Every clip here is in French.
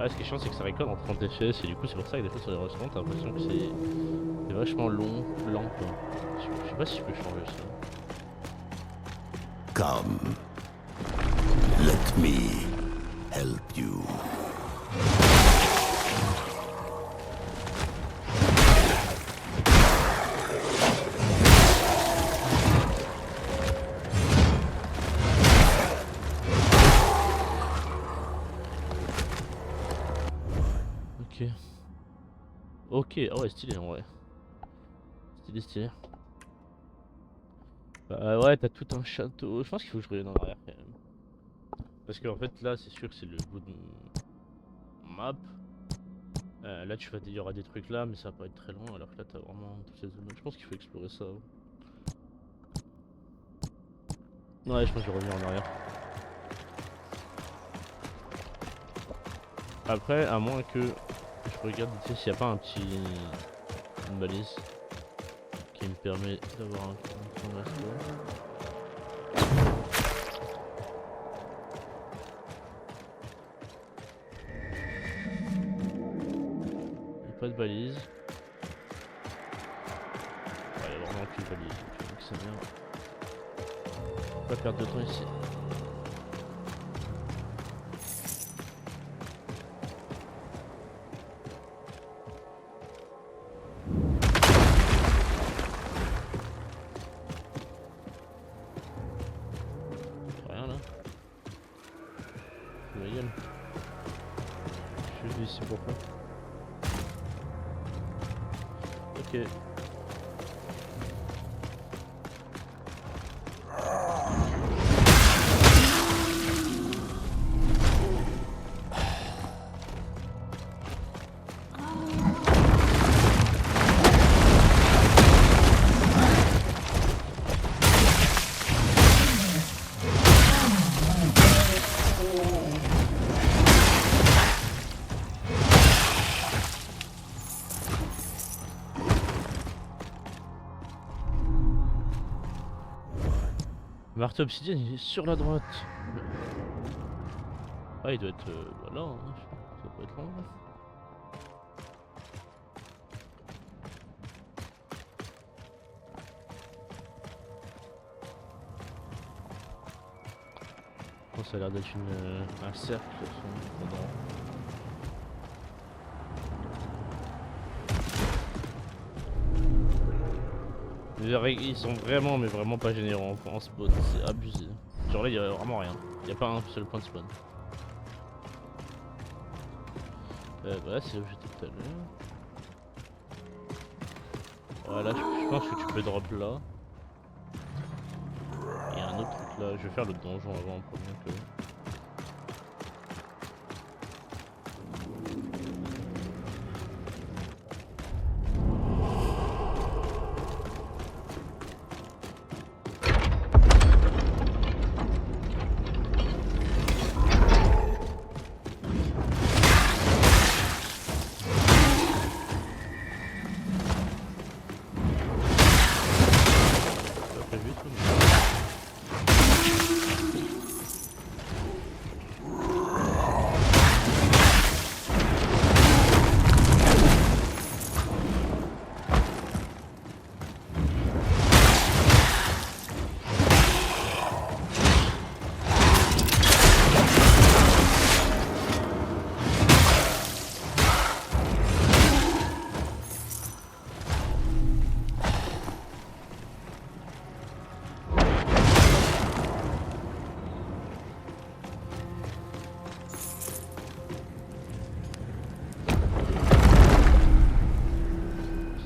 Ouais, ce qui est chiant, c'est que ça récolte en 30 FPS et du coup, c'est pour ça que des fois sur les restaurants, t'as l'impression que c'est vachement lent quoi. Je sais pas si je peux changer ça. Come. Let me help you. Ok. Ok, ah ouais, stylé en vrai. Stylé. Bah ouais, t'as tout un château. Je pense qu'il faut que je revienne en arrière quand même. Parce qu'en fait, là, c'est sûr que c'est le bout de map. Là, il y aura des trucs là, mais ça va pas être très long. Alors que là, t'as vraiment toutes ces zones. Je pense qu'il faut explorer ça. Ouais, je pense que je vais revenir en arrière. Après, à moins que je regarde s'il n'y a pas une balise qui me permet d'avoir un point de resto. Il n'y a pas de balise. Ouais, il n'y a vraiment aucune balise. Donc ça merde. Pas perdre de temps ici. Rien là. Je vais y aller. Je suis ici pourquoi. Ok. Marteau obsidienne, il est sur la droite. Ah, il doit être là, hein. Ça peut être loin. Oh, ça a l'air d'être un cercle. Ils sont vraiment, mais vraiment pas généreux en spawn, c'est abusé. Genre là, il y a vraiment rien. Il n'y a pas un seul point de spawn. Bah là, c'est là où j'étais tout à l'heure. Voilà, je pense que tu peux drop là. Il y a un autre truc là. Je vais faire le donjon avant en premier que. Pas prévu tout, mais...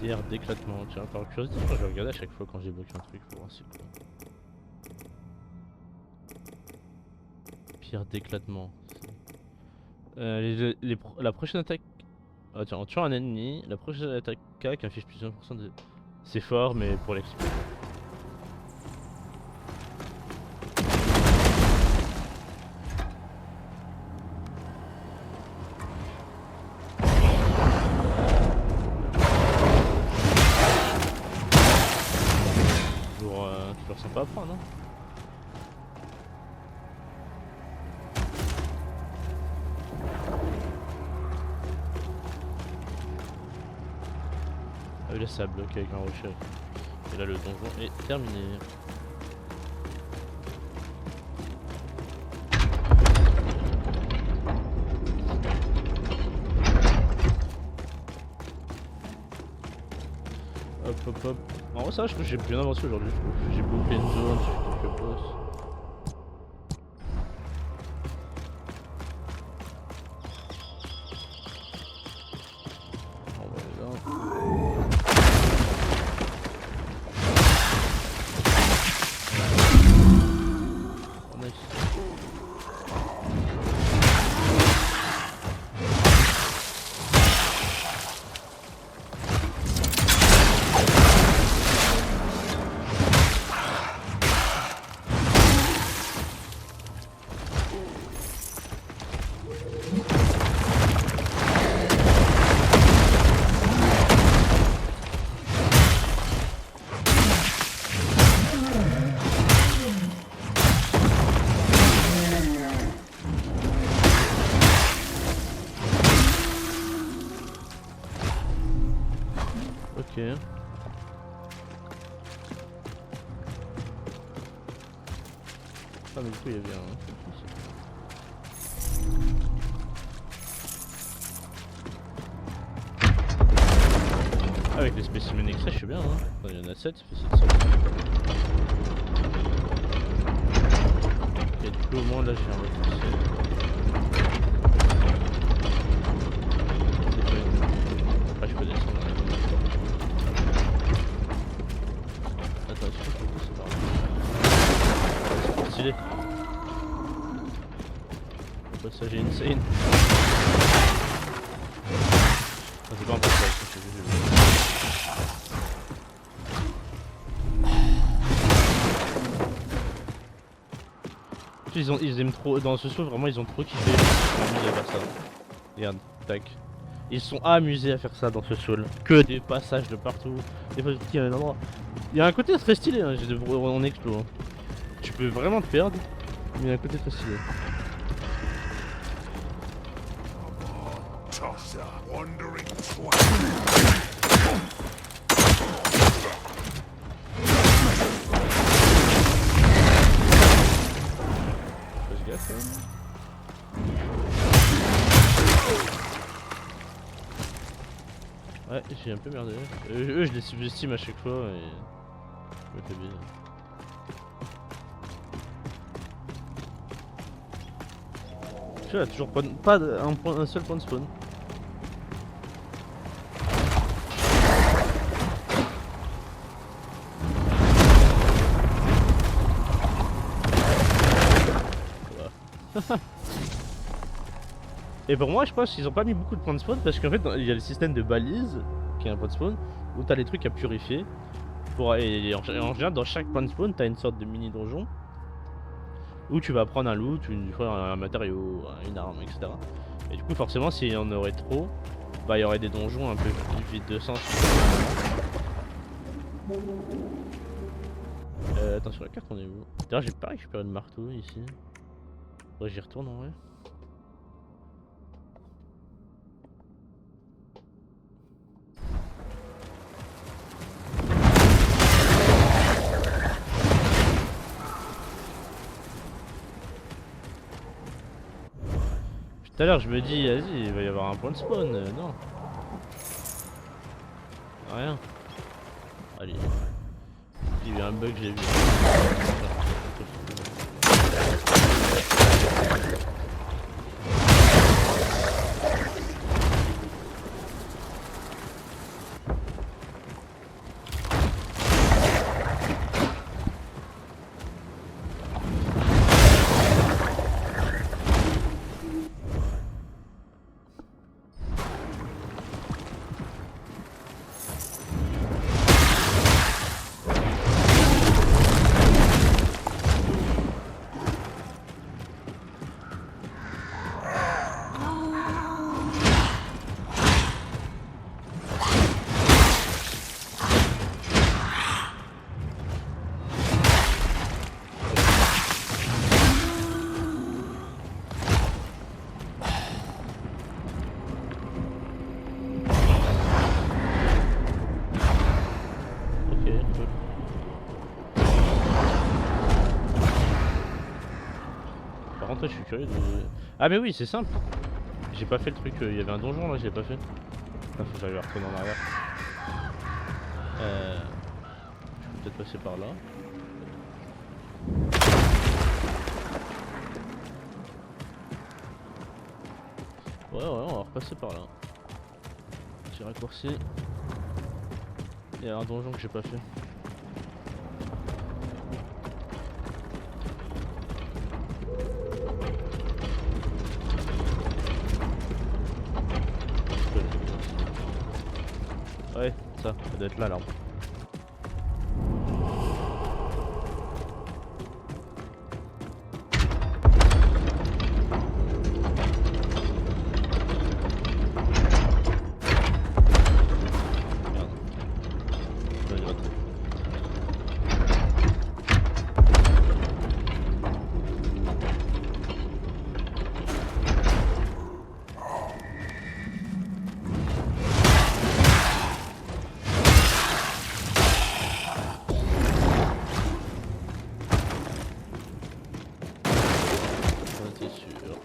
Pierre d'éclatement. Tiens, par curiosité, je vais regarder à chaque fois quand j'évoque un truc pour voir c'est quoi. Pierre d'éclatement. La prochaine attaque. Ah, tiens, en tuant un ennemi, la prochaine attaque inflige plus de 1% de. C'est fort, mais pour l'exp. Toujours sympa à prendre, hein. reste à bloc avec un rocher. Et là le donjon est terminé. Hop hop hop. En vrai ça je trouve que j'ai bien avancé aujourd'hui, je trouve. J'ai bouclé une zone, j'ai fait quelques boss. On va aller là. Oh, nice. Ok. Ah mais du coup il y avait un truc ici. Ah, avec les spécimens extraits je suis bien hein. Attends, il y en a 7, ça fait 700. Ok du coup au moins là j'ai un repoussé. Après je peux descendre. Attends, est-ce que je peux pousser par là? C'est stylé. Le passage est insane. Ah, c'est pas un passage, c'est juste. Ils aiment trop, dans ce saut vraiment ils ont trop kiffé, ils sont amusés à faire ça. Regarde, tac. Ils sont amusés à faire ça dans ce soul. Que des passages de partout, des fois il y a un endroit. Il y a un côté très stylé, hein, on explose. Hein. Tu peux vraiment te perdre, mais il y a un côté très stylé. Ouais, j'ai un peu merdé. Eux, je les subestime à chaque fois et je me fais bien. Je sais, là, toujours pas un seul point de spawn. Voilà. Et pour moi, je pense qu'ils ont pas mis beaucoup de points de spawn parce qu'en fait, il y a le système de balise qui est un point de spawn où t'as les trucs à purifier. Et en général, dans chaque point de spawn, t'as une sorte de mini donjon où tu vas prendre un loot, une fois un matériau, une arme, etc. Et du coup, forcément, s'il y en aurait trop, bah il y aurait des donjons un peu vides de sens. Attends, sur la carte, on est où? D'ailleurs, j'ai pas récupéré de marteau ici. Faudrait que j'y retourne en vrai. Tout à l'heure je me dis, vas-y, il va y avoir un point de spawn, non. Rien. Allez. Il y a eu un bug, j'ai vu. Par contre, là, je suis curieux de. Ah, mais oui, c'est simple. J'ai pas fait le truc. Il y avait un donjon là, je l'ai pas fait. Ah, faut que j'arrive à retourner en arrière. Je peux peut-être passer par là. Ouais, on va repasser par là. Petit raccourci. Il y a un donjon que j'ai pas fait. Ouais, ça doit être là l'arbre.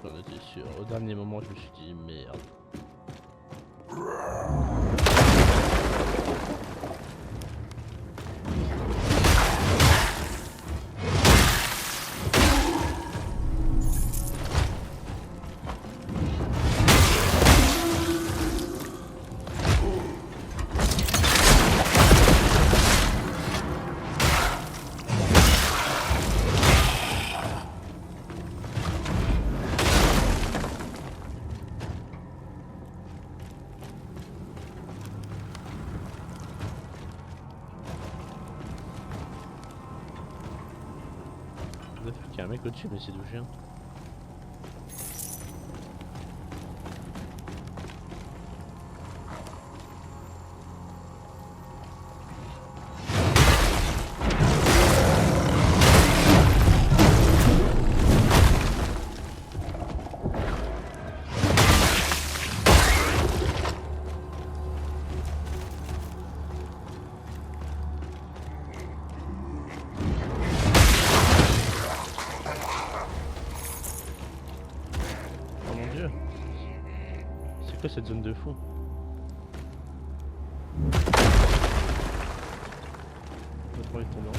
J'en étais sûr. Au dernier moment, je me suis dit merde. Il y a un mec au-dessus, mais c'est d'où je viens. C'est quoi cette zone de fou? On va trouver de tomber en bas.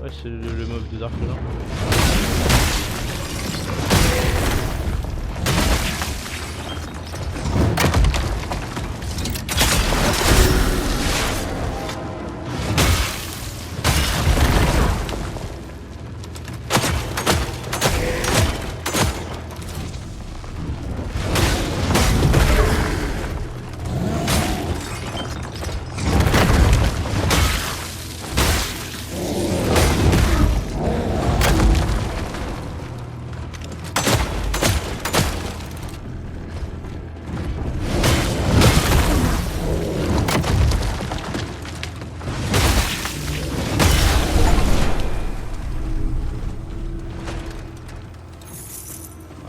Ouais, c'est le mob de Dark là.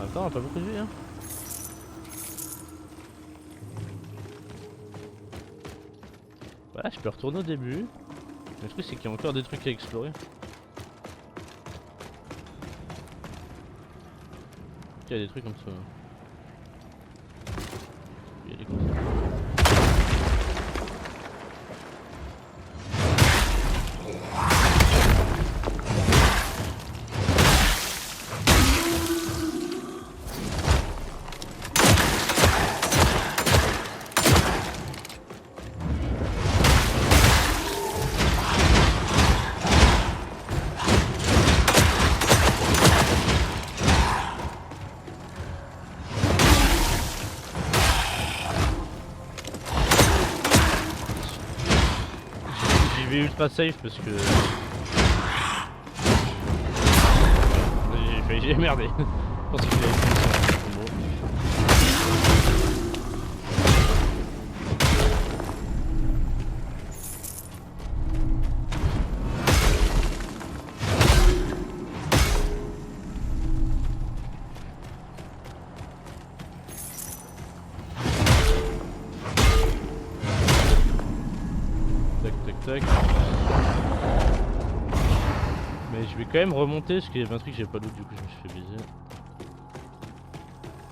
Attends, on a pas beaucoup de vie hein. Voilà, je peux retourner au début. Le truc c'est qu'il y a encore des trucs à explorer. Il y a des trucs comme ça. Il y a des comme ça. Ultra safe parce que j'ai merdé. Je pense que j'ai quand même remonter parce qu'il y avait un truc que j'ai pas loot, du coup je me suis fait baiser.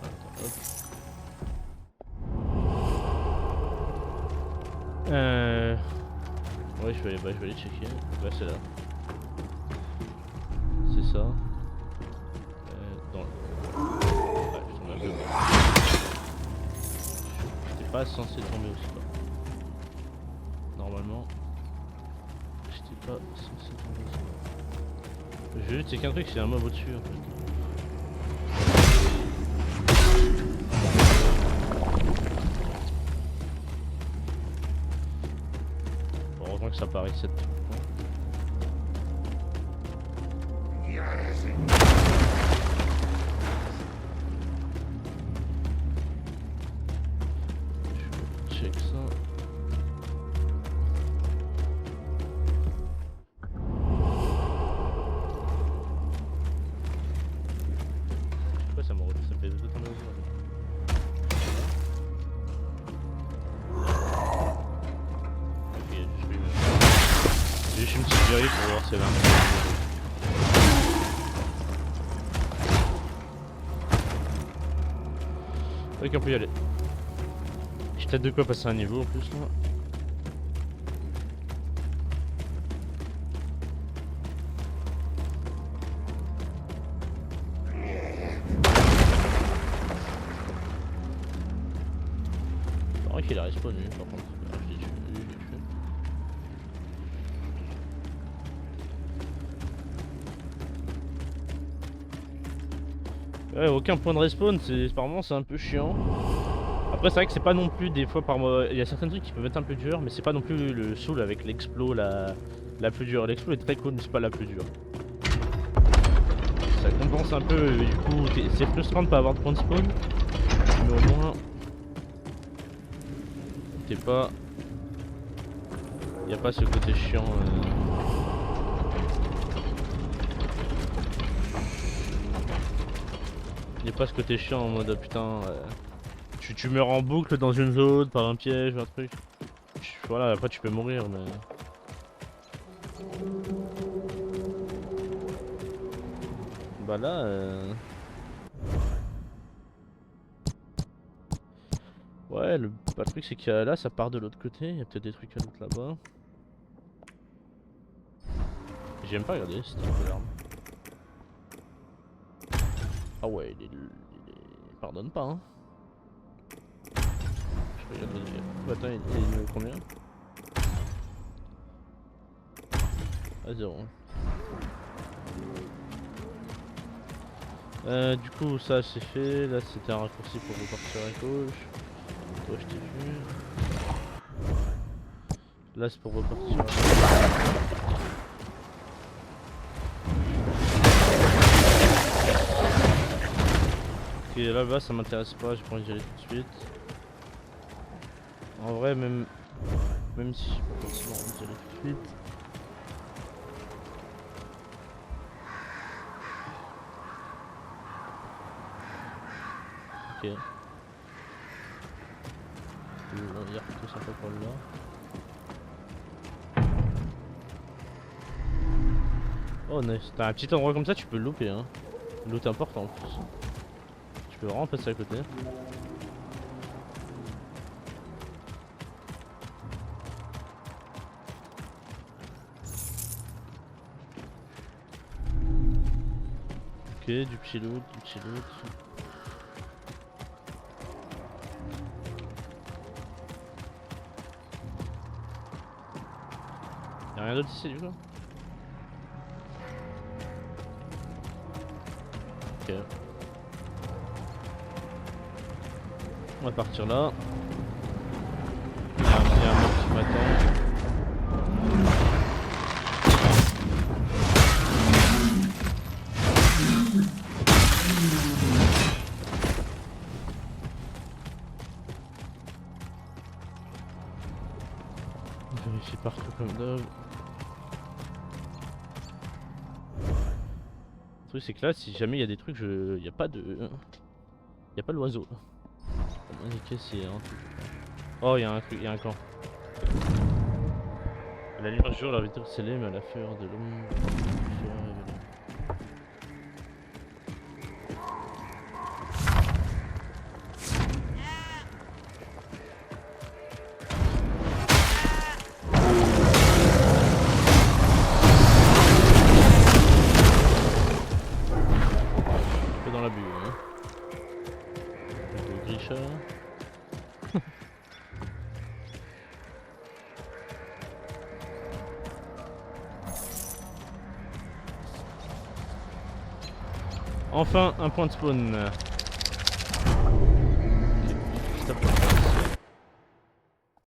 Attends, hop. Ouais, je vais aller checker. Là, c'est là. C'est ça. Dans le... Ouais, je tombe un peu bas. J'étais pas censé tomber aussi bas. Normalement. J'étais pas censé tomber aussi bas. J'ai vu, c'est qu'un truc, c'est un mob au-dessus en fait. Bon, heureusement que ça paraît 7. Je check ça. Pourquoi ça me fait tout tomber au sol? Ok, j'ai juste une petite vérif pour voir si elle a un peu. Ok, on peut y aller. J'ai peut-être de quoi passer un niveau en plus là. C'est vrai qu'il a respawn lui par contre. Ah, je l'ai tué, je l'ai tué. Ouais, aucun point de respawn, apparemment c'est un peu chiant. Après c'est vrai que c'est pas non plus des fois par mois. Il y a certains trucs qui peuvent être un peu durs, mais c'est pas non plus le soul avec l'explo la plus dure. L'explo est très cool, mais c'est pas la plus dure. Ça compense un peu, du coup c'est frustrant de pas avoir de point de spawn. Mais au moins t'es pas. Y a pas ce côté chiant. Y a pas ce côté chiant en mode putain. Tu meurs en boucle dans une zone par un piège ou un truc. Voilà, après tu peux mourir mais. Bah là ouais, le truc c'est que là ça part de l'autre côté, il y a peut-être des trucs à l'autre là-bas. J'aime pas regarder cette type d'arme. Ah ouais, il pardonne pas hein. Je regarde le deuxième. Attends, il est combien? À 0. Du coup ça c'est fait, là c'était un raccourci pour repartir à gauche. Toi je t'ai vu. Là c'est pour repartir à gauche. Ok, là-bas ça m'intéresse pas, j'ai pas envie d'y aller tout de suite. En vrai même si j'ai pas forcément envie d'y aller tout de suite. Ok. Il y a plutôt sympa pour là. Oh nice, t'as un petit endroit comme ça tu peux le louper hein. Loot important en plus. Tu peux vraiment passer à côté. Ok, du petit loot, du petit loot. Y'a rien d'autre ici du coup? Ok. On va partir là. Il y a un mec qui m'attend. Vérifier partout comme d'hab. Le truc c'est que là si jamais il y a des trucs il y a pas de l'oiseau. On va indiquer s'il y a un truc. Oh il y a un truc, il y a un camp. La lumière jour, la vitre scellée, mais à la feur de l'homme. dans l'abus. Hein. De Grisha. Enfin, un point de spawn.